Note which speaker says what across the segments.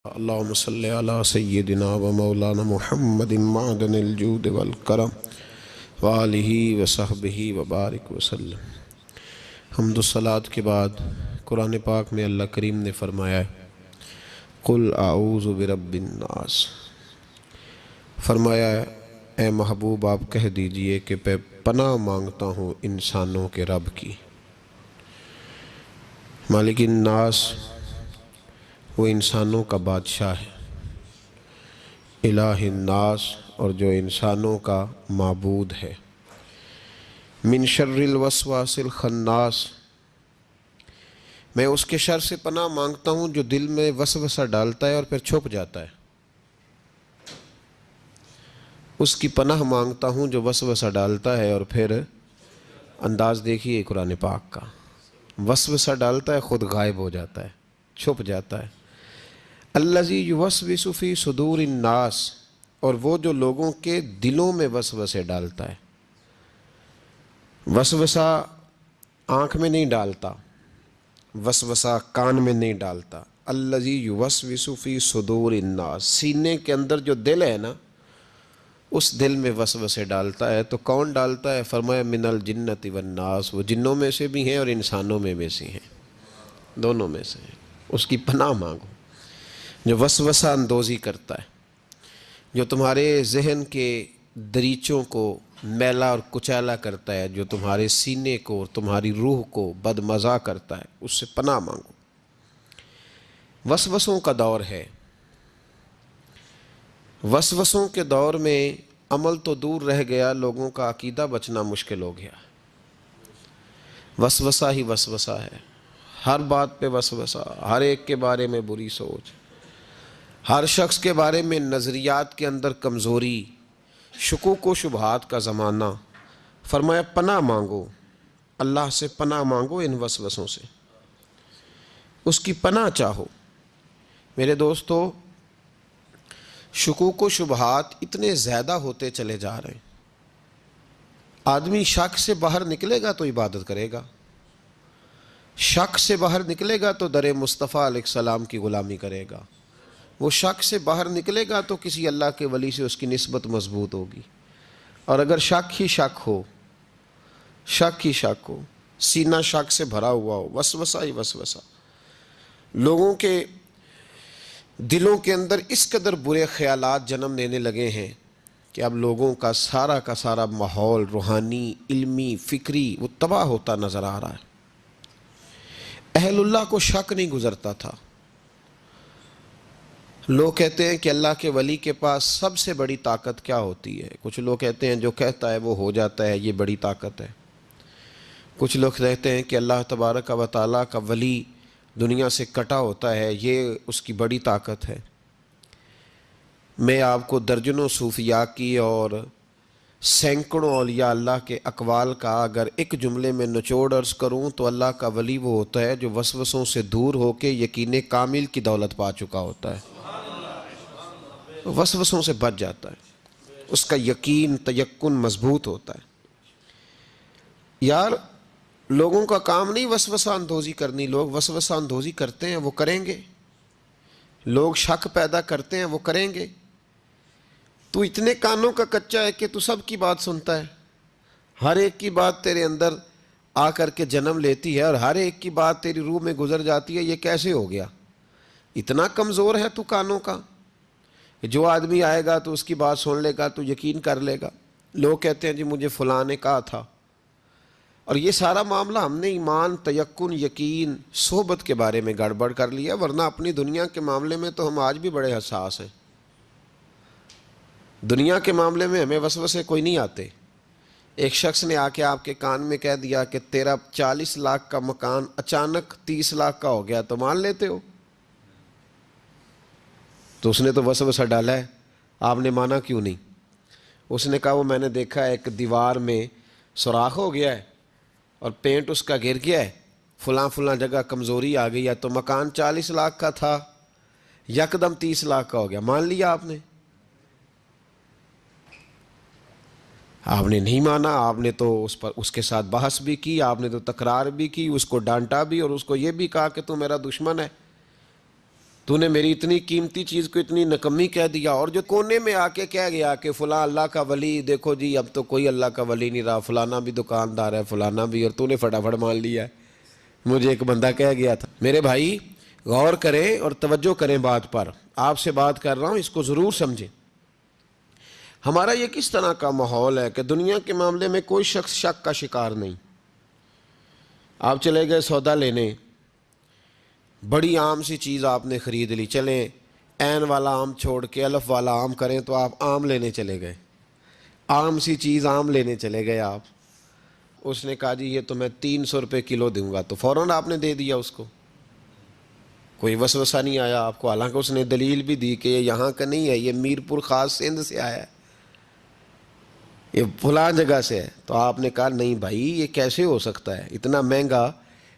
Speaker 1: اللهم صل على سيدنا ومولانا محمد معدن الجود والکرم وآلہ وصحبہ وبارک وسلم۔ حمد و صلات کے بعد قرآن پاک میں اللہ کریم نے فرمایا ہے قل اعوذ برب الناس، فرمایا ہے اے محبوب آپ کہہ دیجئے کہ میں پناہ مانگتا ہوں انسانوں کے رب کی۔ مالک الناس وہ انسانوں کا بادشاہ ہے، الہ الناس اور جو انسانوں کا معبود ہے۔ من شر الوسواس الخناس، میں اس کے شر سے پناہ مانگتا ہوں جو دل میں وسوسہ ڈالتا ہے اور پھر چھپ جاتا ہے۔ اس کی پناہ مانگتا ہوں جو وسوسہ ڈالتا ہے اور پھر انداز دیکھیے قرآن پاک کا، وسوسہ ڈالتا ہے خود غائب ہو جاتا ہے، چھپ جاتا ہے۔ الذی یوسوس فی صدور الناس، اور وہ جو لوگوں کے دلوں میں وسوسے ڈالتا ہے۔ وسوسہ آنکھ میں نہیں ڈالتا، وسوسہ کان میں نہیں ڈالتا۔ الذی یوسوس فی صدور الناس، سینے کے اندر جو دل ہے نا، اس دل میں وسوسے ڈالتا ہے۔ تو کون ڈالتا ہے؟ فرمایا من الجنۃ والناس، وہ جنوں میں سے بھی ہیں اور انسانوں میں سے ہیں، دونوں میں سے ہیں۔ اس کی پناہ مانگو جو وسوسہ اندوزی کرتا ہے، جو تمہارے ذہن کے دریچوں کو میلا اور کچیلا کرتا ہے، جو تمہارے سینے کو اور تمہاری روح کو بدمزہ کرتا ہے، اس سے پناہ مانگو۔ وسوسوں کا دور ہے، وسوسوں کے دور میں عمل تو دور رہ گیا، لوگوں کا عقیدہ بچنا مشکل ہو گیا۔ وسوسہ ہی وسوسہ ہے، ہر بات پہ وسوسہ، ہر ایک کے بارے میں بری سوچ، ہر شخص کے بارے میں نظریات کے اندر کمزوری، شکوک و شبہات کا زمانہ۔ فرمایا پناہ مانگو، اللہ سے پناہ مانگو ان وسوسوں سے، اس کی پناہ چاہو۔ میرے دوستو، شکوک و شبہات اتنے زیادہ ہوتے چلے جا رہے ہیں۔ آدمی شک سے باہر نکلے گا تو عبادت کرے گا، شک سے باہر نکلے گا تو در مصطفیٰ علیہ السلام کی غلامی کرے گا، وہ شک سے باہر نکلے گا تو کسی اللہ کے ولی سے اس کی نسبت مضبوط ہوگی۔ اور اگر شک ہی شک ہو، شک ہی شک ہو، سینہ شک سے بھرا ہوا ہو، وسوسہ ہی وسوسہ، لوگوں کے دلوں کے اندر اس قدر برے خیالات جنم لینے لگے ہیں کہ اب لوگوں کا سارا ماحول روحانی، علمی، فکری وہ تباہ ہوتا نظر آ رہا ہے۔ اہل اللہ کو شک نہیں گزرتا تھا۔ لوگ کہتے ہیں کہ اللہ کے ولی کے پاس سب سے بڑی طاقت کیا ہوتی ہے؟ کچھ لوگ کہتے ہیں جو کہتا ہے وہ ہو جاتا ہے، یہ بڑی طاقت ہے۔ کچھ لوگ کہتے ہیں کہ اللہ تبارک و تعالیٰ کا ولی دنیا سے کٹا ہوتا ہے، یہ اس کی بڑی طاقت ہے۔ میں آپ کو درجنوں صوفیاء کی اور سینکڑوں اولیاء اللہ کے اقوال کا اگر ایک جملے میں نچوڑ عرض کروں تو اللہ کا ولی وہ ہوتا ہے جو وسوسوں سے دور ہو کے یقین کامل کی دولت پا چکا ہوتا ہے، وسوسوں سے بچ جاتا ہے، اس کا یقین تیقن مضبوط ہوتا ہے۔ یار لوگوں کا کام نہیں وسوسہ اندوزی کرنی، لوگ وسوسہ اندوزی کرتے ہیں وہ کریں گے، لوگ شک پیدا کرتے ہیں وہ کریں گے۔ تو اتنے کانوں کا کچا ہے کہ تو سب کی بات سنتا ہے، ہر ایک کی بات تیرے اندر آ کر کے جنم لیتی ہے اور ہر ایک کی بات تیری روح میں گزر جاتی ہے۔ یہ کیسے ہو گیا؟ اتنا کمزور ہے تو کانوں کا، جو آدمی آئے گا تو اس کی بات سن لے گا تو یقین کر لے گا۔ لوگ کہتے ہیں جی مجھے فلاں نے کہا تھا، اور یہ سارا معاملہ ہم نے ایمان، تیقن، یقین، صحبت کے بارے میں گڑبڑ کر لیا، ورنہ اپنی دنیا کے معاملے میں تو ہم آج بھی بڑے حساس ہیں۔ دنیا کے معاملے میں ہمیں وسوسے کوئی نہیں آتے۔ ایک شخص نے آ کے آپ کے کان میں کہہ دیا کہ تیرا 40 لاکھ کا مکان اچانک 30 لاکھ کا ہو گیا، تو مان لیتے ہو؟ تو اس نے تو وسوسہ ڈالا ہے، آپ نے مانا کیوں نہیں؟ اس نے کہا وہ میں نے دیکھا ایک دیوار میں سوراخ ہو گیا ہے اور پینٹ اس کا گر گیا ہے، فلاں جگہ کمزوری آ گئی ہے، تو مکان 40 لاکھ کا تھا یکدم 30 لاکھ کا ہو گیا، مان لیا آپ نے؟ آپ نے نہیں مانا، آپ نے تو اس کے ساتھ بحث بھی کی، آپ نے تو تکرار بھی کی، اس کو ڈانٹا بھی اور اس کو یہ بھی کہا کہ تو میرا دشمن ہے۔ تو نے میری اتنی قیمتی چیز کو اتنی نکمی کہہ دیا. اور جو کونے میں آ کے کہہ گیا کہ فلاں اللہ کا ولی، دیکھو جی اب تو کوئی اللہ کا ولی نہیں رہا، فلانا بھی دکاندار ہے، فلانا بھی، اور تو نے فٹافٹ مان لیا ہے. مجھے ایک بندہ کہہ گیا تھا. میرے بھائی غور کریں اور توجہ کریں بات پر، آپ سے بات کر رہا ہوں، اس کو ضرور سمجھیں. ہمارا یہ کس طرح کا ماحول ہے کہ دنیا کے معاملے میں کوئی شخص شک کا شکار نہیں. آپ چلے گئے سودا لینے، بڑی عام سی چیز آپ نے خرید لی، چلیں عین والا آم چھوڑ کے الف والا آم کریں تو آپ آم لینے چلے گئے، عام سی چیز آم لینے چلے گئے آپ. اس نے کہا جی یہ تو میں 300 روپے کلو دوں گا، تو فوراً آپ نے دے دیا اس کو، کوئی وسوسہ نہیں آیا آپ کو. حالانکہ اس نے دلیل بھی دی کہ یہ یہاں کا نہیں ہے، یہ میر پور خاص سندھ سے آیا ہے، یہ فلاں جگہ سے ہے. تو آپ نے کہا نہیں بھائی یہ کیسے ہو سکتا ہے، اتنا مہنگا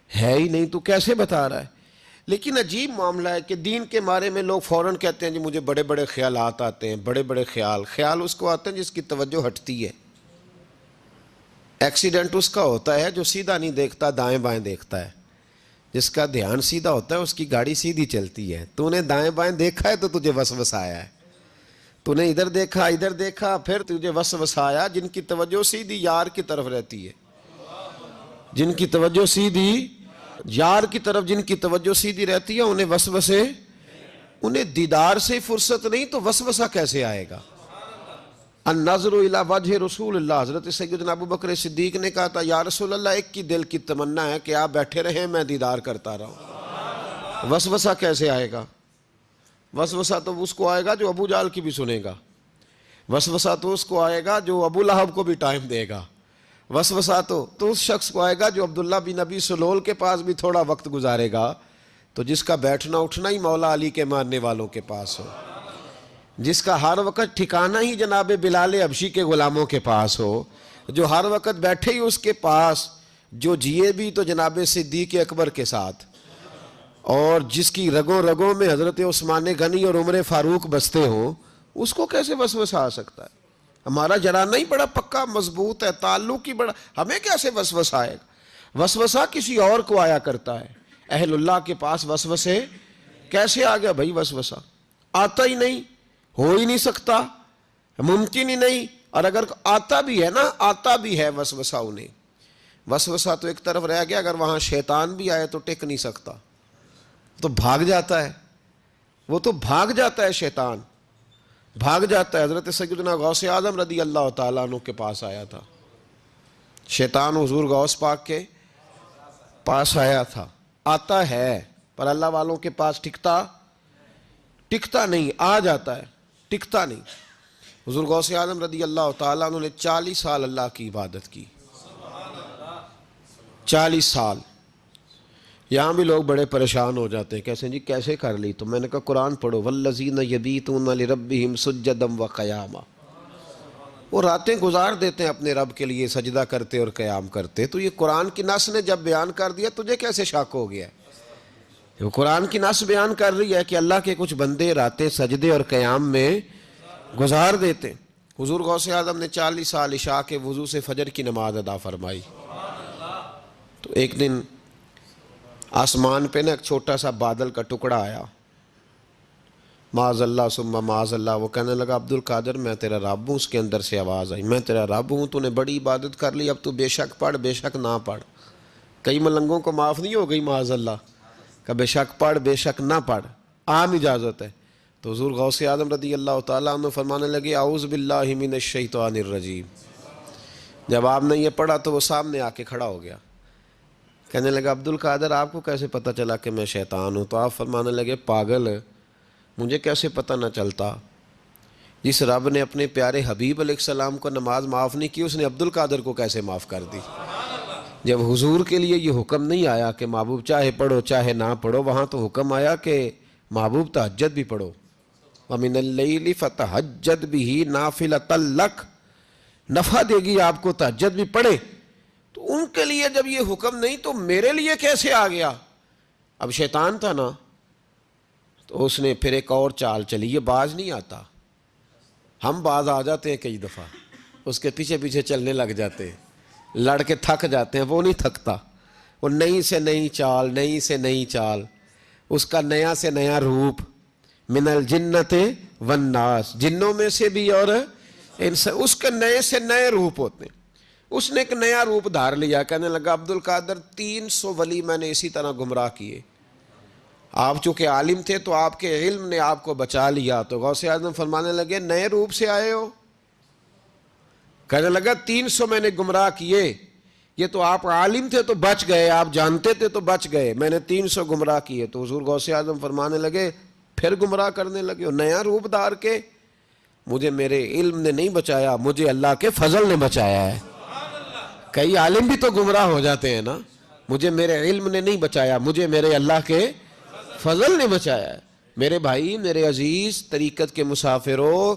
Speaker 1: ہے ہی نہیں، تو کیسے بتا رہا ہے. لیکن عجیب معاملہ ہے کہ دین کے بارے میں لوگ فوراً کہتے ہیں جی مجھے بڑے بڑے خیالات آتے ہیں، بڑے بڑے خیال اس کو آتے ہیں جس کی توجہ ہٹتی ہے. ایکسیڈنٹ اس کا ہوتا ہے جو سیدھا نہیں دیکھتا، دائیں بائیں دیکھتا ہے. جس کا دھیان سیدھا ہوتا ہے اس کی گاڑی سیدھی چلتی ہے. تو نے دائیں بائیں دیکھا ہے تو تجھے وسوسہ آیا ہے، تو نے ادھر دیکھا پھر تجھے وسوسہ آیا. جن کی توجہ سیدھی یار کی طرف رہتی ہے، جن کی توجہ سیدھی یار کی طرف، جن کی توجہ سیدھی رہتی ہے، انہیں وسوسے، انہیں دیدار سے فرصت نہیں تو وسوسہ کیسے آئے گا. النظر الی وجہ رسول اللہ، حضرت سیدنا ابو بکر صدیق نے کہا تھا یا رسول اللہ ایک کی دل کی تمنا ہے کہ آپ بیٹھے رہیں میں دیدار کرتا رہوں. وسوسہ کیسے آئے گا؟ وسوسہ تو اس کو آئے گا جو ابو جہل کی بھی سنے گا، وسوسہ تو اس کو آئے گا جو ابو لہب کو بھی ٹائم دے گا، وسوسہ تو اس شخص کو آئے گا جو عبداللہ بن ابی سلول کے پاس بھی تھوڑا وقت گزارے گا، تو جس کا بیٹھنا اٹھنا ہی مولا علی کے ماننے والوں کے پاس ہو، جس کا ہر وقت ٹھکانہ ہی جناب بلال حبشی کے غلاموں کے پاس ہو، جو ہر وقت بیٹھے ہی اس کے پاس، جو جیے بھی تو جناب صدیق اکبر کے ساتھ، اور جس کی رگوں رگوں میں حضرت عثمان غنی اور عمر فاروق بستے ہوں، اس کو کیسے وسوسہ آ سکتا ہے؟ ہمارا جرانہ ہی بڑا پکا مضبوط ہے، تعلق ہی بڑا، ہمیں کیسے وسوسہ آئے گا؟ وسوسہ کسی اور کو آیا کرتا ہے، اہل اللہ کے پاس وسوسے کیسے آ گیا بھائی؟ وسوسہ آتا ہی نہیں، ہو ہی نہیں سکتا، ممکن ہی نہیں. اور اگر آتا بھی ہے نا، آتا بھی ہے وسوسہ انہیں، وسوسہ تو ایک طرف رہ گیا، اگر وہاں شیطان بھی آئے تو ٹک نہیں سکتا، تو بھاگ جاتا ہے، وہ تو بھاگ جاتا ہے، شیطان بھاگ جاتا ہے. حضرت سیدنا غوث اعظم رضی اللہ تعالیٰ عنہ کے پاس آیا تھا شیطان، حضور غوث پاک کے پاس آیا تھا. آتا ہے پر اللہ والوں کے پاس ٹکتا نہیں، آ جاتا ہے ٹکتا نہیں. حضور غوث اعظم رضی اللہ تعالیٰ عنہ نے 40 سال اللہ کی عبادت کی، 40 سال. یہاں بھی لوگ بڑے پریشان ہو جاتے ہیں، کیسے جی کیسے کر لی؟ تو میں نے کہا قرآن پڑھو، والذین یبیتون لربہم سجدا وقیاما، وہ راتیں گزار دیتے ہیں اپنے رب کے لیے سجدہ کرتے اور قیام کرتے. تو یہ قرآن کی نص نے جب بیان کر دیا، تجھے کیسے شک ہو گیا؟ وہ قرآن کی نص بیان کر رہی ہے کہ اللہ کے کچھ بندے راتیں سجدے اور قیام میں گزار دیتے. حضور غوث اعظم نے 40 سال عشاء کے وضو سے فجر کی نماز ادا فرمائی. تو ایک دن آسمان پہ نا ایک چھوٹا سا بادل کا ٹکڑا آیا، معاذ اللہ ثم معاذ اللہ. وہ کہنے لگا عبد القادر میں تیرا رب ہوں. اس کے اندر سے آواز آئی میں تیرا رب ہوں، تو نے بڑی عبادت کر لی، اب تو بے شک پڑھ بے شک نہ پڑھ. کئی ملنگوں کو معاف نہیں ہو گئی معاذ اللہ کہ بے شک پڑھ بے شک نہ پڑھ، عام اجازت ہے. تو حضور غوث اعظم رضی اللہ تعالیٰ عنہ فرمانے لگے اعوذ باللہ من الشیطان الرجیم. جب آپ نے یہ پڑھا تو وہ سامنے آ کے کھڑا ہو گیا، کہنے لگا عبد القادر آپ کو کیسے پتہ چلا کہ میں شیطان ہوں؟ تو آپ فرمانے لگے پاگل، مجھے کیسے پتہ نہ چلتا؟ جس رب نے اپنے پیارے حبیب علیہ السلام کو نماز معاف نہیں کی، اس نے عبد القادر کو کیسے معاف کر دی؟ جب حضور کے لیے یہ حکم نہیں آیا کہ محبوب چاہے پڑھو چاہے نہ پڑھو، وہاں تو حکم آیا کہ محبوب تہجد بھی پڑھو، وَمِنَ اللَّيْلِ فَتَہَجَّدْ بِهِ نَافِلَةً لَكَ، نفع دے گی آپ کو، تہجد بھی پڑھے. تو ان کے لیے جب یہ حکم نہیں تو میرے لیے کیسے آ گیا؟ اب شیطان تھا نا، تو اس نے پھر ایک اور چال چلی. یہ باز نہیں آتا، ہم باز آ جاتے ہیں کئی دفعہ، اس کے پیچھے پیچھے چلنے لگ جاتے ہیں، لڑ کے تھک جاتے ہیں. وہ نہیں تھکتا، وہ نئی سے نئی چال، نئی سے نئی چال. اس کا نیا سے نیا روپ، من الجنت والناس، جنوں میں سے بھی اور اس کے نئے سے نئے روپ ہوتے ہیں۔ اس نے ایک نیا روپ دھار لیا، کہنے لگا عبد القادر 300 ولی میں نے اسی طرح گمراہ کیے، آپ چونکہ عالم تھے تو آپ کے علم نے آپ کو بچا لیا۔ تو غوث اعظم فرمانے لگے نئے روپ سے آئے ہو؟ کہنے لگا 300 میں نے گمراہ کیے، یہ تو آپ عالم تھے تو بچ گئے، آپ جانتے تھے تو بچ گئے، میں نے 300 گمراہ کیے۔ تو حضور غوث اعظم فرمانے لگے پھر گمراہ کرنے لگے ہو نیا روپ دھار کے؟ مجھے میرے علم نے نہیں بچایا، مجھے اللہ کے فضل نے بچایا ہے۔ کئی عالم بھی تو گمراہ ہو جاتے ہیں نا، مجھے میرے علم نے نہیں بچایا، مجھے میرے اللہ کے فضل نے بچایا ہے۔ میرے بھائی، میرے عزیز طریقت کے مسافروں،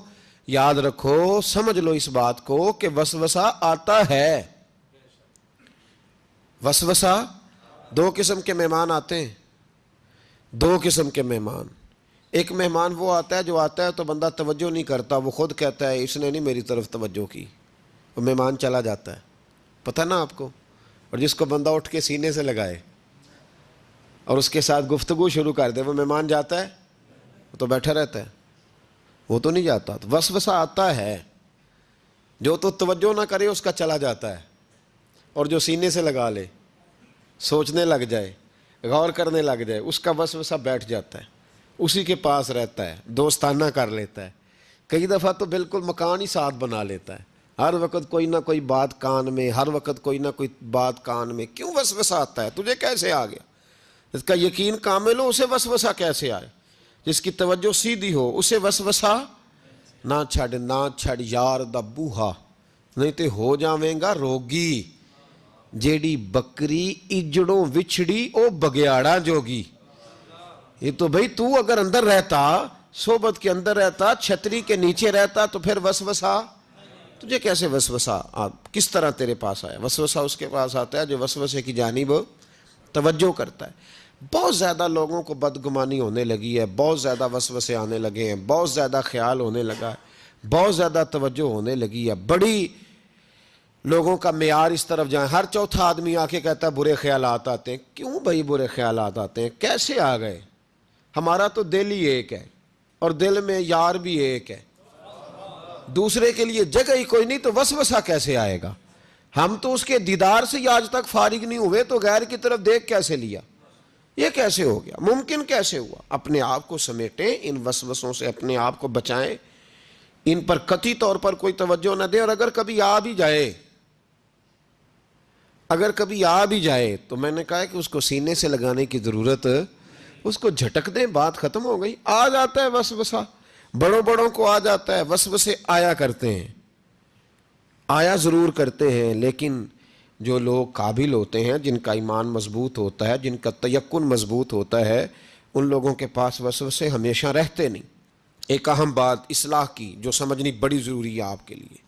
Speaker 1: یاد رکھو، سمجھ لو اس بات کو کہ وسوسہ آتا ہے۔ وسوسہ، دو قسم کے مہمان آتے ہیں، دو قسم کے مہمان۔ ایک مہمان وہ آتا ہے جو آتا ہے تو بندہ توجہ نہیں کرتا، وہ خود کہتا ہے اس نے نہیں میری طرف توجہ کی، وہ مہمان چلا جاتا ہے، پتہ نا آپ کو۔ اور جس کو بندہ اٹھ کے سینے سے لگائے اور اس کے ساتھ گفتگو شروع کر دے، وہ مہمان جاتا ہے؟ وہ تو بیٹھا رہتا ہے، وہ تو نہیں جاتا۔ تو وسوسہ آتا ہے، جو تو توجہ نہ کرے اس کا چلا جاتا ہے، اور جو سینے سے لگا لے، سوچنے لگ جائے، غور کرنے لگ جائے، اس کا وسوسہ بیٹھ جاتا ہے، اسی کے پاس رہتا ہے، دوستانہ کر لیتا ہے، کئی دفعہ تو بالکل مکان ہی ساتھ بنا لیتا ہے، ہر وقت کوئی نہ کوئی بات کان میں، ہر وقت کوئی نہ کوئی بات کان میں۔ کیوں وسوسہ آتا ہے؟ تجھے کیسے آ گیا؟ اس کا یقین کامل ہو، اسے وسوسہ کیسے آئے؟ جس کی توجہ سیدھی ہو اسے وسوسہ نہ چھڑ یار دا بوہا، نہیں تے ہو جاویں گا روگی، جیڑی بکری اجڑوں وچھڑی او بگیاڑا جوگی۔ یہ تو بھئی تو اگر اندر رہتا، صحبت کے اندر رہتا، چھتری کے نیچے رہتا، تو پھر وسوسہ تجھے کیسے وسوسہ کس طرح تیرے پاس آیا؟ وسوسہ اس کے پاس آتا ہے جو وسوسے کی جانب توجہ کرتا ہے۔ بہت زیادہ لوگوں کو بدگمانی ہونے لگی ہے، بہت زیادہ وسوسے آنے لگے ہیں، بہت زیادہ خیال ہونے لگا ہے، بہت زیادہ توجہ ہونے لگی ہے، بڑی لوگوں کا معیار اس طرف جائیں، ہر چوتھا آدمی آ کے کہتا ہے برے خیالات آتے ہیں۔ کیوں بھائی برے خیالات آتے ہیں؟ کیسے آ گئے؟ ہمارا تو دل ہی ایک ہے، اور دل میں یار بھی ایک ہے، دوسرے کے لیے جگہ ہی کوئی نہیں، تو وسوسہ کیسے آئے گا؟ ہم تو اس کے دیدار سے ہی آج تک فارغ نہیں ہوئے، تو غیر کی طرف دیکھ کیسے لیا؟ یہ کیسے ہو گیا؟ ممکن کیسے ہوا؟ اپنے آپ کو سمیٹیں، ان وسوسوں سے اپنے آپ کو بچائیں، ان پر قطعی طور پر کوئی توجہ نہ دیں، اور اگر کبھی آ بھی جائے تو میں نے کہا کہ اس کو سینے سے لگانے کی ضرورت، اس کو جھٹک دیں، بات ختم ہو گئی۔ آ جاتا ہے وسوسہ، بڑوں کو آ جاتا ہے، وسوسے آیا کرتے ہیں، آیا ضرور کرتے ہیں، لیکن جو لوگ قابل ہوتے ہیں، جن کا ایمان مضبوط ہوتا ہے، جن کا تیقن مضبوط ہوتا ہے، ان لوگوں کے پاس وسوسے ہمیشہ رہتے نہیں۔ ایک اہم بات اصلاح کی جو سمجھنی بڑی ضروری ہے، آپ کے لیے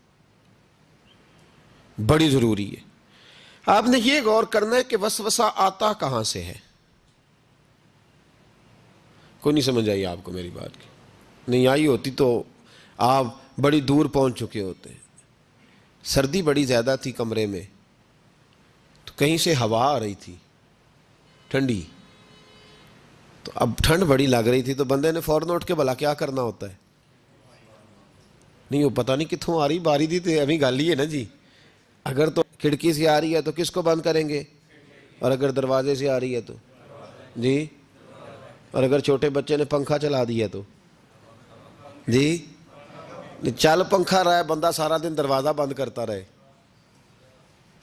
Speaker 1: بڑی ضروری ہے۔ آپ نے یہ غور کرنا ہے کہ وسوسہ آتا کہاں سے ہے۔ کوئی نہیں سمجھ آئی آپ کو میری بات کی؟ نہیں آئی ہوتی تو آپ بڑی دور پہنچ چکے ہوتے ہیں۔ سردی بڑی زیادہ تھی کمرے میں، تو کہیں سے ہوا آ رہی تھی ٹھنڈی، تو اب ٹھنڈ بڑی لگ رہی تھی، تو بندے نے فوراً اٹھ کے بھلا کیا کرنا ہوتا ہے؟ نہیں وہ پتہ نہیں کتوں آ رہی، باری تھی تو ابھی گل ہی ہے نا جی۔ اگر تو کھڑکی سے آ رہی ہے تو کس کو بند کریں گے؟ اور اگر دروازے سے آ رہی ہے تو جی، اور اگر چھوٹے بچے نے پنکھا چلا دیا تو جی، چل پنکھا رہا ہے، بندہ سارا دن دروازہ بند کرتا رہے؟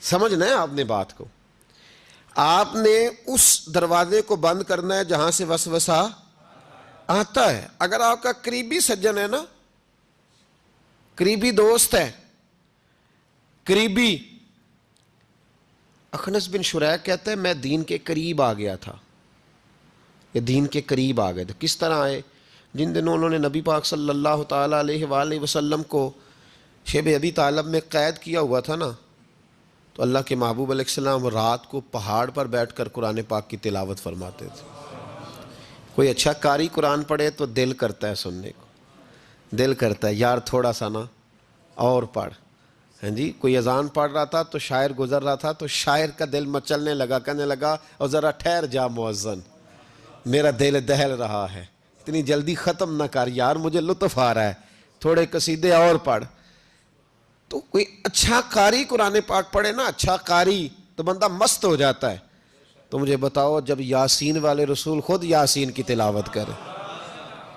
Speaker 1: سمجھنا ہے آپ نے بات کو۔ آپ نے اس دروازے کو بند کرنا ہے جہاں سے وسوسہ آتا ہے۔ اگر آپ کا قریبی سجن ہے نا، قریبی دوست ہے، قریبی، اخنس بن شریح کہتا ہے میں دین کے قریب آ گیا تھا، یہ دین کے قریب آ گئے تھے۔ کس طرح آئے؟ جن دنوں انہوں نے نبی پاک صلی اللہ تعالیٰ علیہ وآلہ وسلم کو شیب ابی طالب میں قید کیا ہوا تھا نا، تو اللہ کے محبوب علیہ السلام رات کو پہاڑ پر بیٹھ کر قرآن پاک کی تلاوت فرماتے تھے۔ کوئی اچھا قاری قرآن پڑھے تو دل کرتا ہے سننے کو، دل کرتا ہے یار تھوڑا سا نا اور پڑھ۔ ہاں جی، کوئی اذان پڑھ رہا تھا تو شاعر گزر رہا تھا، تو شاعر کا دل مچلنے لگا، کہنے لگا اور ذرا ٹھہر جا مؤذن، میرا دل دہل رہا ہے، اتنی جلدی ختم نہ کر یار، مجھے لطف آ رہا ہے، تھوڑے قصیدے اور پڑھ۔ تو کوئی اچھا قاری قرآن پاک پڑھے نا، اچھا قاری، تو بندہ مست ہو جاتا ہے۔ تو مجھے بتاؤ، جب یاسین والے رسول خود یاسین کی تلاوت کرے،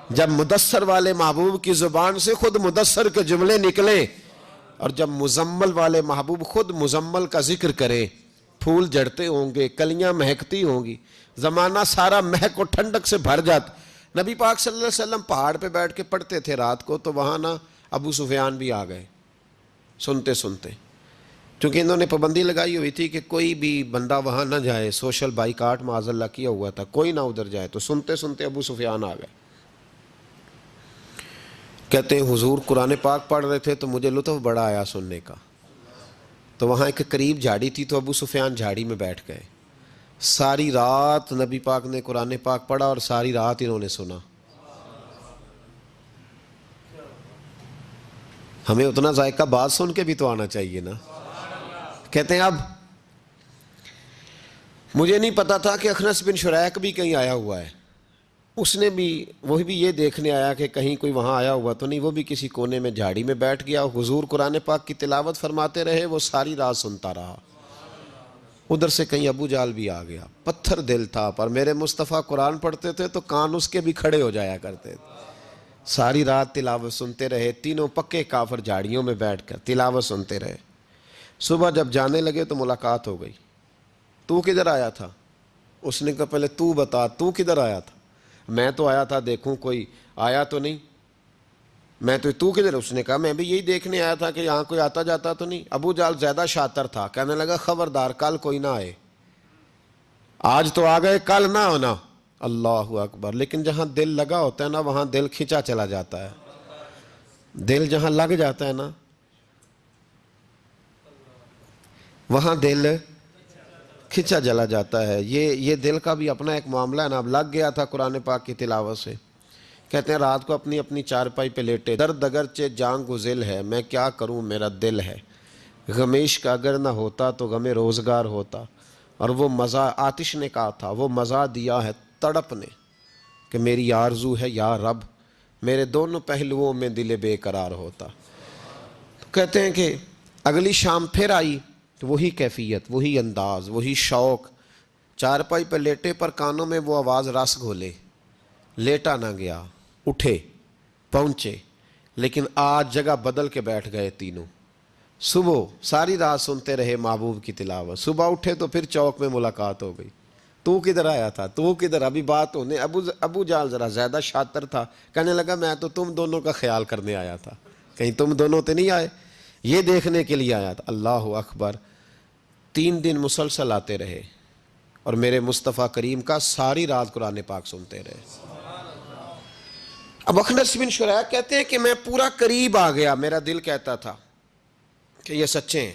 Speaker 1: جب مدثر والے محبوب کی زبان سے خود مدثر کے جملے نکلیں، اور جب مزمل والے محبوب خود مزمل کا ذکر کرے، پھول جڑتے ہوں گے، کلیاں مہکتی ہوں گی، زمانہ سارا مہک و ٹھنڈک سے بھر جاتا۔ نبی پاک صلی اللہ علیہ وسلم پہاڑ پہ بیٹھ کے پڑھتے تھے رات کو، تو وہاں نا ابو سفیان بھی آ گئے سنتے سنتے، چونکہ انہوں نے پابندی لگائی ہوئی تھی کہ کوئی بھی بندہ وہاں نہ جائے، سوشل بائیکاٹ معاذ اللہ کیا ہوا تھا، کوئی نہ ادھر جائے۔ تو سنتے سنتے ابو سفیان آ گئے، کہتے ہیں حضور قرآن پاک پڑھ رہے تھے تو مجھے لطف بڑا آیا سننے کا۔ تو وہاں ایک قریب جھاڑی تھی، تو ابو سفیان جھاڑی میں بیٹھ گئے، ساری رات نبی پاک نے قرآن پاک پڑھا اور ساری رات انہوں نے سنا۔ ہمیں اتنا ذائقہ بات سن کے بھی تو آنا چاہیے نا۔ کہتے ہیں اب مجھے نہیں پتا تھا کہ اخنس بن شریک بھی کہیں آیا ہوا ہے، اس نے بھی، وہی بھی یہ دیکھنے آیا کہ کہیں کوئی وہاں آیا ہوا تو نہیں، وہ بھی کسی کونے میں جھاڑی میں بیٹھ گیا، حضور قرآن پاک کی تلاوت فرماتے رہے، وہ ساری رات سنتا رہا۔ ادھر سے کہیں ابو جہل بھی آ گیا، پتھر دل تھا، پر میرے مصطفیٰ قرآن پڑھتے تھے تو کان اس کے بھی کھڑے ہو جایا کرتے تھے۔ ساری رات تلاوت سنتے رہے، تینوں پکے کافر جھاڑیوں میں بیٹھ کر تلاوت سنتے رہے۔ صبح جب جانے لگے تو ملاقات ہو گئی، تو کدھر آیا تھا؟ اس نے کہا پہلے تو بتا، تو کدھر آیا تھا؟ میں تو آیا تھا دیکھوں کوئی آیا تو نہیں، میں تو کدھر؟ اس نے کہا میں بھی یہی دیکھنے آیا تھا کہ یہاں کوئی آتا جاتا تو نہیں۔ ابو جہل زیادہ شاطر تھا، کہنے لگا خبردار کل کوئی نہ آئے، آج تو آ گئے کل نہ ہونا۔ اللہ اکبر۔ لیکن جہاں دل لگا ہوتا ہے نا، وہاں دل کھینچا چلا جاتا ہے، دل جہاں لگ جاتا ہے نا وہاں دل کھینچا چلا جاتا ہے۔ یہ دل کا بھی اپنا ایک معاملہ ہے نا۔ اب لگ گیا تھا قرآن پاک کی تلاوت سے۔ کہتے ہیں رات کو اپنی اپنی چارپائی پہ لیٹے، درد اگرچہ جان گزل ہے، میں کیا کروں میرا دل ہے، غمیش کا اگر نہ ہوتا تو غم روزگار ہوتا۔ اور وہ مزہ آتش نے کہا تھا، وہ مزہ دیا ہے تڑپ نے کہ میری آرزو ہے یا رب، میرے دونوں پہلوؤں میں دل بے قرار ہوتا۔ تو کہتے ہیں کہ اگلی شام پھر آئی تو وہی کیفیت، وہی انداز، وہی شوق، چارپائی پہ لیٹے پر کانوں میں وہ آواز رس گھولے، لیٹا نہ گیا، اٹھے پہنچے، لیکن آج جگہ بدل کے بیٹھ گئے تینوں۔ صبح ساری رات سنتے رہے محبوب کی تلاوت، صبح اٹھے تو پھر چوک میں ملاقات ہو گئی، تو کدھر آیا تھا، تو کدھر؟ ابھی بات ہونے۔ ابو جہل ذرا زیادہ شاطر تھا، کہنے لگا میں تو تم دونوں کا خیال کرنے آیا تھا، کہیں تم دونوں تو نہیں آئے، یہ دیکھنے کے لیے آیا تھا۔ اللہ اکبر۔ 3 دن مسلسل آتے رہے اور میرے مصطفیٰ کریم کا ساری رات قرآن پاک سنتے رہے۔ اب اخنس بن شریک کہتے ہیں کہ میں پورا قریب آ گیا، میرا دل کہتا تھا کہ یہ سچے ہیں۔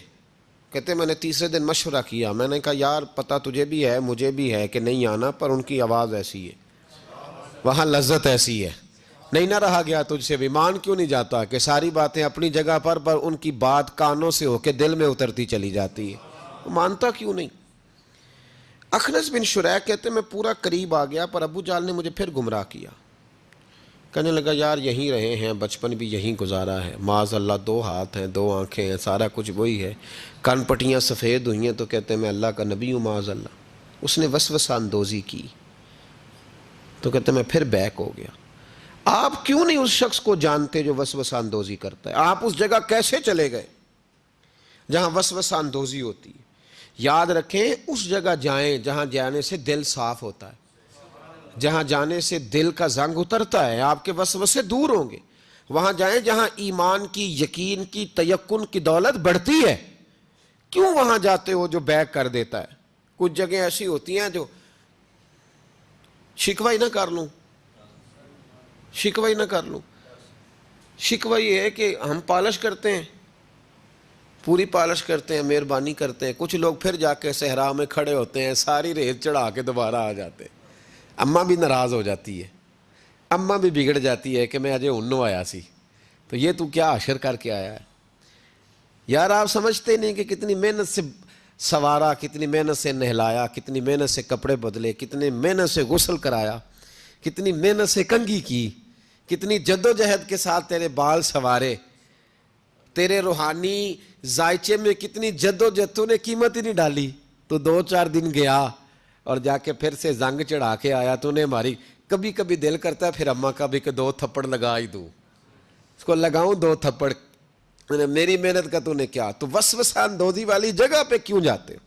Speaker 1: کہتے ہیں میں نے تیسرے دن مشورہ کیا، میں نے کہا یار پتہ تجھے بھی ہے مجھے بھی ہے کہ نہیں آنا، پر ان کی آواز ایسی ہے، وہاں لذت ایسی ہے، نہیں نہ رہا گیا تجھ سے بھی۔ مان کیوں نہیں جاتا کہ ساری باتیں اپنی جگہ پر ان کی بات کانوں سے ہو کے دل میں اترتی چلی جاتی ہے، مانتا کیوں نہیں؟ اخنس بن شریک کہتے ہیں میں پورا قریب آ گیا، پر ابو جہل نے مجھے پھر گمراہ کیا، کہنے لگا یار یہیں رہے ہیں، بچپن بھی یہیں گزارا ہے، معاذ اللہ 2 ہاتھ ہیں 2 آنکھیں ہیں، سارا کچھ وہی ہے، کان پٹیاں سفید ہوئی ہیں تو کہتے ہیں میں اللہ کا نبی ہوں، معاذ اللہ۔ اس نے وسوسہ اندوزی کی تو کہتے ہیں میں پھر بیک ہو گیا۔ آپ کیوں نہیں اس شخص کو جانتے جو وسوسہ اندوزی کرتا ہے؟ آپ اس جگہ کیسے چلے گئے جہاں وسوسہ اندوزی ہوتی ہے؟ یاد رکھیں اس جگہ جائیں جہاں جانے سے دل صاف ہوتا ہے، جہاں جانے سے دل کا زنگ اترتا ہے، آپ کے وسوسے دور ہوں گے۔ وہاں جائیں جہاں ایمان کی، یقین کی، تیقن کی دولت بڑھتی ہے۔ کیوں وہاں جاتے ہو جو بیک کر دیتا ہے؟ کچھ جگہیں ایسی ہوتی ہیں جو شکوہ ہی نہ کر لوں، شکوہ ہی نہ کر لوں۔ شکوہ یہ ہے کہ ہم پالش کرتے ہیں، پوری پالش کرتے ہیں، مہربانی کرتے ہیں، کچھ لوگ پھر جا کے صحرا میں کھڑے ہوتے ہیں، ساری ریت چڑھا کے دوبارہ آ جاتے ہیں۔ اماں بھی ناراض ہو جاتی ہے، اماں بھی بگڑ جاتی ہے کہ میں اجے انہوں آیا سی تو یہ تو کیا حشر کر کے آیا ہے۔ یار آپ سمجھتے نہیں کہ کتنی محنت سے سوارا، کتنی محنت سے نہلایا، کتنی محنت سے کپڑے بدلے، کتنی محنت سے غسل کرایا، کتنی محنت سے کنگھی کی، کتنی جد و جہد کے ساتھ تیرے بال سنوارے، تیرے روحانی ذائچے میں کتنی جد و جہد، تو نے قیمت ہی نہیں ڈالی. تو 2-4 دن گیا اور جا کے پھر سے زنگ چڑھا کے آیا. تو نے ہماری کبھی کبھی دل کرتا ہے پھر اماں کا بھی کہ 2 تھپڑ لگا ہی دوں، اس کو لگاؤں 2 تھپڑ. میری محنت کا تو نے کیا. تو وسوسہ اندوزی والی جگہ پہ کیوں جاتے ہو؟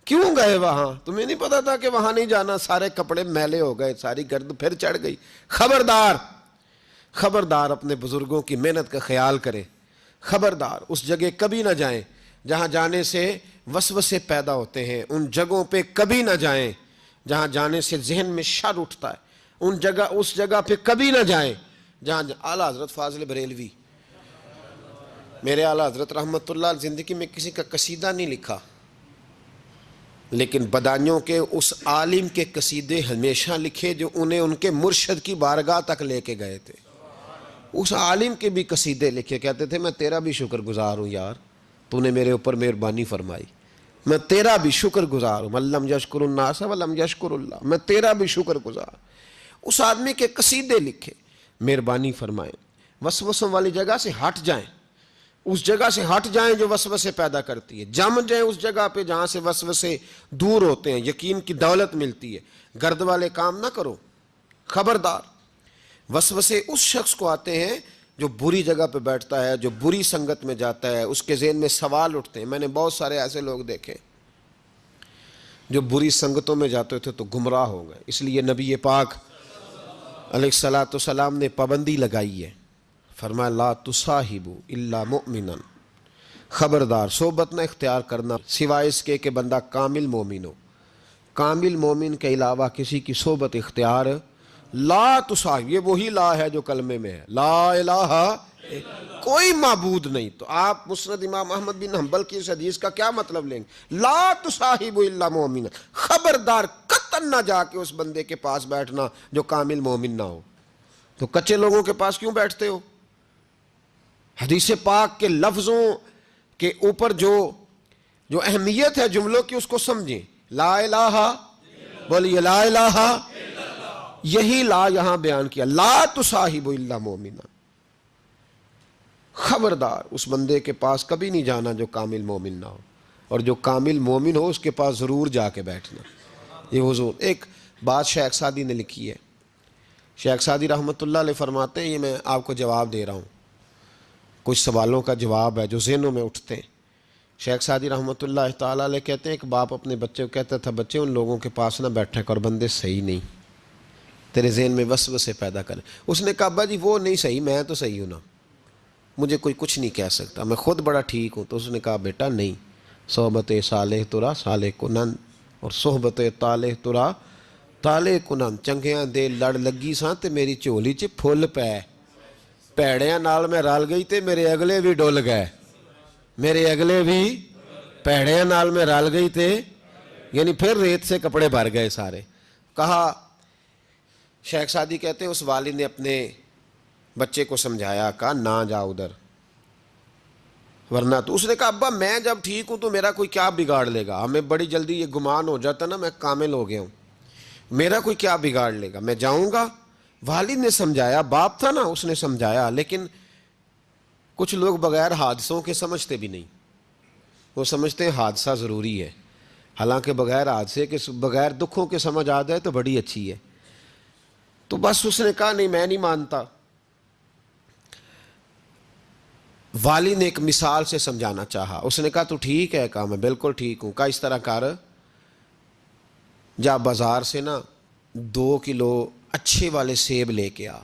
Speaker 1: کیوں گئے وہاں؟ تمہیں نہیں پتا تھا کہ وہاں نہیں جانا؟ سارے کپڑے میلے ہو گئے، ساری گرد پھر چڑھ گئی. خبردار، خبردار اپنے بزرگوں کی محنت کا خیال کرے. خبردار اس جگہ کبھی نہ جائیں جہاں جانے سے وسوسے پیدا ہوتے ہیں. ان جگہوں پہ کبھی نہ جائیں جہاں جانے سے ذہن میں شر اٹھتا ہے. اس جگہ پہ کبھی نہ جائیں جہاں اعلیٰ حضرت فاضل بریلوی، میرے اعلیٰ حضرت رحمت اللہ زندگی میں کسی کا قصیدہ نہیں لکھا، لیکن بدانیوں کے اس عالم کے قصیدے ہمیشہ لکھے جو انہیں ان کے مرشد کی بارگاہ تک لے کے گئے تھے. اس عالم کے بھی قصیدے لکھے، کہتے تھے میں تیرا بھی شکر گزار ہوں یار، تو نے میرے اوپر مہربانی فرمائی، میں تیرا بھی شکر گزار ہوں. من لم یشکر الناس ولم یشکر اللہ، میں تیرا بھی شکر گزار. اس آدمی کے قصیدے لکھے، مہربانی فرمائیں. وسوسوں والی جگہ سے ہٹ جائیں، اس جگہ سے ہٹ جائیں جو وسوسے پیدا کرتی ہے. جم جائیں اس جگہ پہ جہاں سے وسوسے دور ہوتے ہیں، یقین کی دولت ملتی ہے. گرد والے کام نہ کرو. خبردار، وسوسے اس شخص کو آتے ہیں جو بری جگہ پہ بیٹھتا ہے، جو بری سنگت میں جاتا ہے. اس کے ذہن میں سوال اٹھتے ہیں. میں نے بہت سارے ایسے لوگ دیکھے جو بری سنگتوں میں جاتے تھے تو گمراہ ہو گئے. اس لیے نبی پاک علیہ الصلوۃ والسلام نے پابندی لگائی ہے، فرمایا لا تصاحبوا الا مؤمنا، خبردار صحبت نہ اختیار کرنا سوائے اس کے کہ بندہ کامل مومن ہو. کامل مومن کے علاوہ کسی کی صحبت اختیار لا تصاحب. یہ وہی لا ہے جو کلمے میں ہے، لا الہ کوئی معبود نہیں. تو آپ مسند امام احمد بن حنبل کی اس حدیث کا کیا مطلب لیں گے؟ لا تصاحب الا مومنا، خبردار قطعاً نہ جا کے اس بندے کے پاس بیٹھنا جو کامل مومن نہ ہو. تو کچے لوگوں کے پاس کیوں بیٹھتے ہو؟ حدیث پاک کے لفظوں کے اوپر جو اہمیت ہے جملوں کی اس کو سمجھیں. لا الہ، بولیے لا الہ. یہی لا یہاں بیان کیا، لا تصاحب الا مومنا. خبردار اس بندے کے پاس کبھی نہیں جانا جو کامل مومن نہ ہو، اور جو کامل مومن ہو اس کے پاس ضرور جا کے بیٹھنا. یہ حضور ایک بات شیخ سعدی نے لکھی ہے. شیخ سعدی رحمۃ اللہ علیہ فرماتے ہیں، یہ میں آپ کو جواب دے رہا ہوں، کچھ سوالوں کا جواب ہے جو ذہنوں میں اٹھتے ہیں. شیخ سعدی رحمۃ اللہ تعالیٰ علیہ کہتے ہیں ایک باپ اپنے بچے کو کہتا تھا بچے ان لوگوں کے پاس نہ بیٹھے کر، بندے صحیح نہیں، تیرے ذہن میں وسوسے پیدا کریں. اس نے کہا ابا جی وہ نہیں صحیح، میں تو صحیح ہوں نا، مجھے کوئی کچھ نہیں کہہ سکتا، میں خود بڑا ٹھیک ہوں. تو اس نے کہا بیٹا نہیں، صحبت صالح ترا صالح کنن اور صحبت طالح ترا طالح کنن. چنگیاں دے لڑ لگی ساں تے میری چولی چ پھل پے، پیڑیاں نال میں رل گئی تے میرے اگلے بھی ڈول گئے، میرے اگلے بھی پیڑیاں نال میں رل گئی تے یعنی پھر ریت سے کپڑے بھر گئے سارے. کہا شیخ سعدی کہتے ہیں اس والد نے اپنے بچے کو سمجھایا، کہا نہ جا ادھر ورنہ. تو اس نے کہا ابا میں جب ٹھیک ہوں تو میرا کوئی کیا بگاڑ لے گا؟ ہمیں بڑی جلدی یہ گمان ہو جاتا نا میں کامل ہو گیا ہوں، میرا کوئی کیا بگاڑ لے گا، میں جاؤں گا. والد نے سمجھایا، باپ تھا نا اس نے سمجھایا. لیکن کچھ لوگ بغیر حادثوں کے سمجھتے بھی نہیں، وہ سمجھتے ہیں حادثہ ضروری ہے، حالانکہ بغیر حادثے کے بغیر دکھوں کے سمجھ آ جائے تو بڑی اچھی ہے. تو بس اس نے کہا نہیں میں نہیں مانتا. والد نے ایک مثال سے سمجھانا چاہا. اس نے کہا تو ٹھیک ہے، کہا میں بالکل ٹھیک ہوں. کہا اس طرح کر، جا بازار سے نا 2 کلو اچھے والے سیب لے کے آ.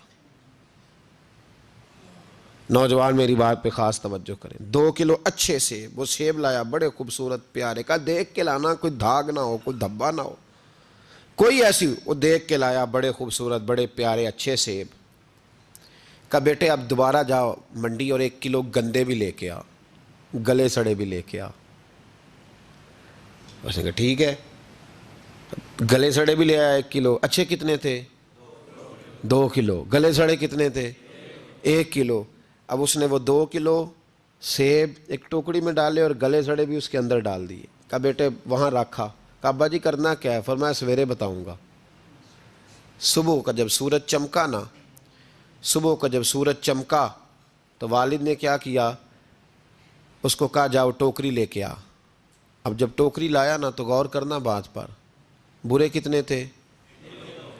Speaker 1: نوجوان میری بات پہ خاص توجہ کریں. 2 کلو اچھے سیب. وہ سیب لایا بڑے خوبصورت پیارے. کہا دیکھ کے لانا، کوئی دھاگ نہ ہو، کوئی دھبا نہ ہو، کوئی ایسی. وہ دیکھ کے لایا بڑے خوبصورت بڑے پیارے اچھے سیب. کہا بیٹے اب دوبارہ جاؤ منڈی اور 1 کلو گندے بھی لے کے آ، گلے سڑے بھی لے کے آ. اس نے کہا ٹھیک ہے. گلے سڑے بھی لے آیا 1 کلو. اچھے کتنے تھے؟ 2 کلو. گلے سڑے کتنے تھے؟ 1 کلو. اب اس نے وہ 2 کلو سیب ایک ٹوکری میں ڈالے اور گلے سڑے بھی اس کے اندر ڈال دیے. کہا بیٹے وہاں رکھا. کہا ابا جی کرنا کیا ہے؟ فرمایا سویرے بتاؤں گا. صبح کا جب سورج چمکا نا، صبح کا جب سورج چمکا تو والد نے کیا کیا، اس کو کہا جاؤ ٹوکری لے کے آ. اب جب ٹوکری لایا نا تو غور کرنا بات پر، برے کتنے تھے،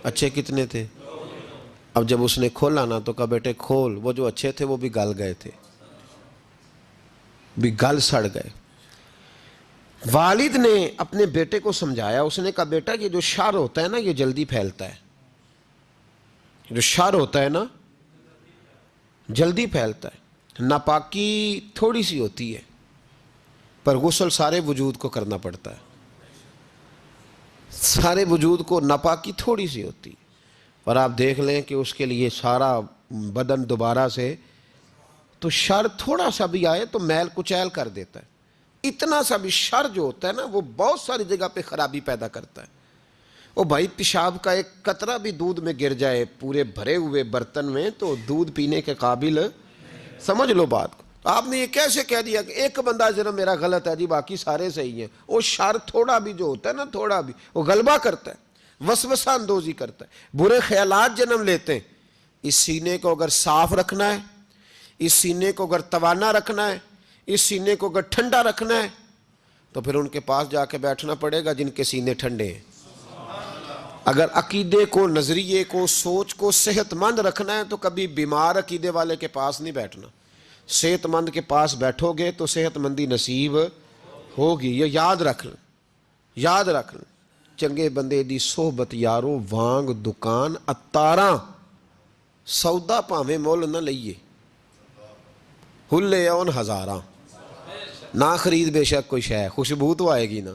Speaker 1: اچھے کتنے تھے. اب جب اس نے کھولا نا تو کہا بیٹے کھول. وہ جو اچھے تھے وہ بھی گل گئے تھے، بھی گل سڑ گئے. والد نے اپنے بیٹے کو سمجھایا. اس نے کہا بیٹا یہ جو شر ہوتا ہے نا یہ جلدی پھیلتا ہے، جو شر ہوتا ہے نا جلدی پھیلتا ہے. ناپاکی تھوڑی سی ہوتی ہے پر غسل سارے وجود کو کرنا پڑتا ہے. سارے وجود کو ناپاکی تھوڑی سی ہوتی ہے اور آپ دیکھ لیں کہ اس کے لیے سارا بدن دوبارہ سے، تو شر تھوڑا سا بھی آئے تو میل کچیل کر دیتا ہے. اتنا سا بھی شر جو ہوتا ہے نا وہ بہت ساری جگہ پہ خرابی پیدا کرتا ہے. او بھائی پیشاب کا ایک قطرہ بھی دودھ میں گر جائے پورے بھرے ہوئے برتن میں تو دودھ پینے کے قابل، سمجھ لو بات کو. آپ نے یہ کیسے کہہ دیا کہ ایک بندہ ذرا میرا غلط ہے جی باقی سارے صحیح ہیں. وہ شر تھوڑا بھی جو ہوتا ہے نا تھوڑا بھی وہ غلبہ کرتا ہے، وسوسہ اندوزی کرتا ہے، برے خیالات جنم لیتے ہیں. اس سینے کو اگر صاف رکھنا ہے، اس سینے کو اگر توانا رکھنا ہے، اس سینے کو اگر ٹھنڈا رکھنا ہے تو پھر ان کے پاس جا کے بیٹھنا پڑے گا جن کے سینے ٹھنڈے ہیں. اگر عقیدے کو، نظریے کو، سوچ کو صحت مند رکھنا ہے تو کبھی بیمار عقیدے والے کے پاس نہیں بیٹھنا. صحت مند کے پاس بیٹھو گے تو صحت مندی نصیب ہوگی. یہ یاد رکھ لیں، یاد رکھ لیں. چنگے بندے دی صحبت یارو وانگ دکان اتاراں، سودا پاویں مول نہ لئیے، ہلے اون ہزاراں. نہ خرید بے شک کوئی شے، خوشبو تو آئے گی نا.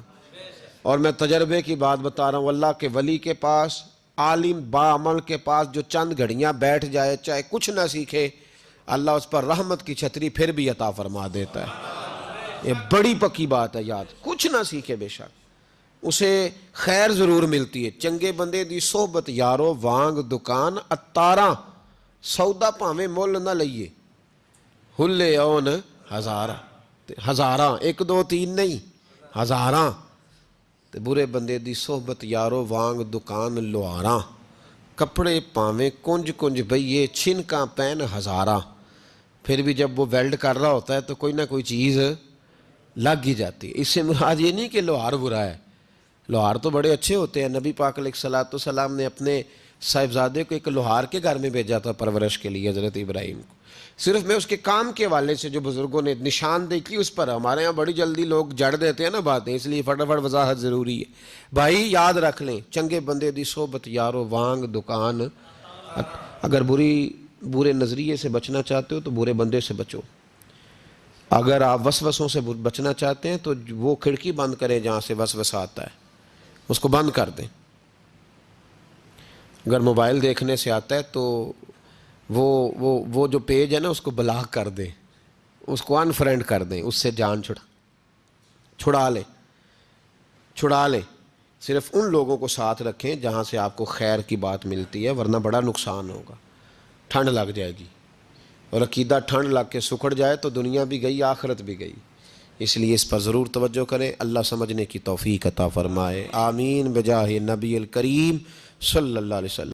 Speaker 1: اور میں تجربے کی بات بتا رہا ہوں، اللہ کے ولی کے پاس، عالم باعمل کے پاس جو چند گھڑیاں بیٹھ جائے چاہے کچھ نہ سیکھے، اللہ اس پر رحمت کی چھتری پھر بھی عطا فرما دیتا ہے. یہ بڑی پکی بات ہے. یاد کچھ نہ سیکھے بے شک اسے خیر ضرور ملتی ہے. چنگے بندے دی صحبت یارو وانگ دکان اتاراں، سودا پاویں مول نہ لئیے، ہلے اون ہزاراں. ہزاراں ایک دو تین نہیں، ہزاراں. برے بندے دی صحبت یارو وانگ دکان لوہاراں، کپڑے پاویں کنج کنج بھئیے چھنکاں پین ہزاراں. پھر بھی جب وہ ویلڈ کر رہا ہوتا ہے تو کوئی نہ کوئی چیز لگ ہی جاتی ہے. اس سے مراد یہ نہیں کہ لوہار برا ہے، لوہار تو بڑے اچھے ہوتے ہیں. نبی پاک علیہ الصلوۃ والسلام نے اپنے صاحبزادے کو ایک لوہار کے گھر میں بھیجا تھا پرورش کے لیے، حضرت ابراہیم کو. صرف میں اس کے کام کے حوالے سے جو بزرگوں نے نشاندہی کی اس پر، ہمارے ہاں بڑی جلدی لوگ جڑ دیتے ہیں نا باتیں، اس لیے فٹافٹ وضاحت ضروری ہے. بھائی یاد رکھ لیں، چنگے بندے دی صحبت یارو وانگ دکان. اگر برے نظریے سے بچنا چاہتے ہو تو برے بندے سے بچو. اگر آپ وسوسوں سے بچنا چاہتے ہیں تو وہ کھڑکی بند کریں جہاں سے وسوسہ آتا ہے، اس کو بند کر دیں. اگر موبائل دیکھنے سے آتا ہے تو وہ جو پیج ہے نا اس کو بلاک کر دیں، اس کو انفرینڈ کر دیں، اس سے جان چھڑا لیں. صرف ان لوگوں کو ساتھ رکھیں جہاں سے آپ کو خیر کی بات ملتی ہے، ورنہ بڑا نقصان ہوگا، ٹھنڈ لگ جائے گی. اور عقیدہ ٹھنڈ لگ کے سکڑ جائے تو دنیا بھی گئی، آخرت بھی گئی. اس لیے اس پر ضرور توجہ کریں. اللہ سمجھنے کی توفیق عطا فرمائے. آمین بجاہ نبی الکریم صلی اللہ علیہ وسلم.